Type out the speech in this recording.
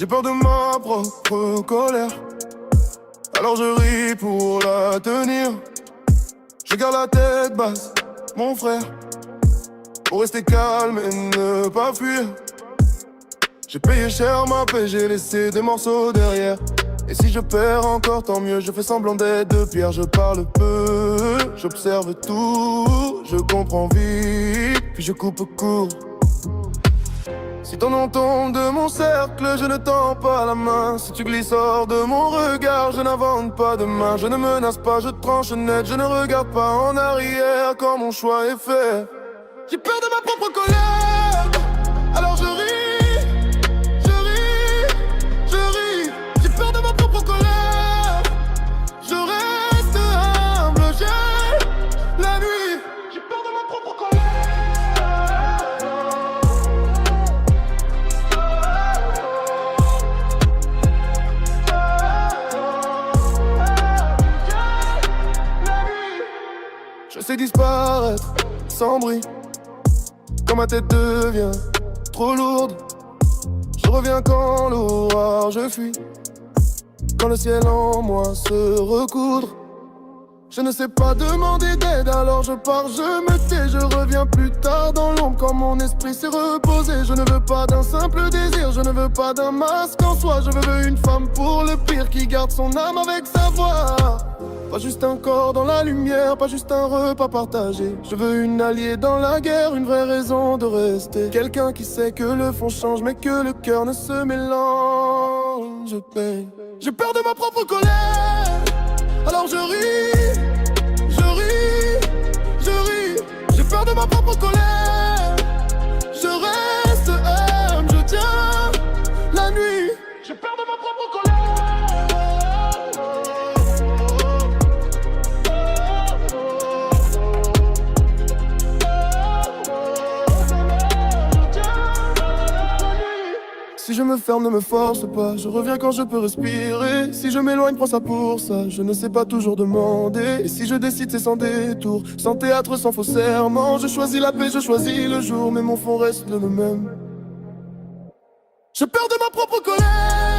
J'ai peur de ma propre colère, alors je ris pour la tenir. Je garde la tête basse, mon frère, pour rester calme et ne pas fuir. J'ai payé cher ma paix, j'ai laissé des morceaux derrière. Et si je perds encore tant mieux, je fais semblant d'être de pierre. Je parle peu, j'observe tout, je comprends vite, puis je coupe court. Si ton nom tombe de mon cercle, je ne tends pas la main. Si tu glisses hors de mon regard, je n'invente pas de main. Je ne menace pas, je tranche net, je ne regarde pas en arrière quand mon choix est fait. J'ai peur de ma propre colère, alors je ris, je ris, je ris. J'ai peur de ma propre colère, je reste humble, j'ai la nuit. J'ai peur de ma propre colère. Je sais disparaître sans bruit, quand ma tête devient trop lourde. Je reviens quand l'orage fuit, quand le ciel en moi se recoudre. Je ne sais pas demander d'aide, alors je pars, je me tais. Je reviens plus tard dans l'ombre quand mon esprit s'est reposé. Je ne veux pas d'un simple désir, je ne veux pas d'un masque en soi. Je veux une femme pour le pire qui garde son âme avec sa voix. Pas juste un corps dans la lumière, pas juste un repas partagé. Je veux une alliée dans la guerre, une vraie raison de rester. Quelqu'un qui sait que le fond change mais que le cœur ne se mélange. J'ai peur de ma propre colère, alors je ris, je ris, je ris. J'ai peur de ma propre colère, je reste humble, je tiens la nuit. J'ai peur de ma propre colère. Si je me ferme, ne me force pas, je reviens quand je peux respirer. Si je m'éloigne, prends ça pour ça, je ne sais pas toujours demander. Et si je décide, c'est sans détour, sans théâtre, sans faux serment. Je choisis la paix, je choisis le jour, mais mon fond reste le même. J'ai peur de ma propre colère.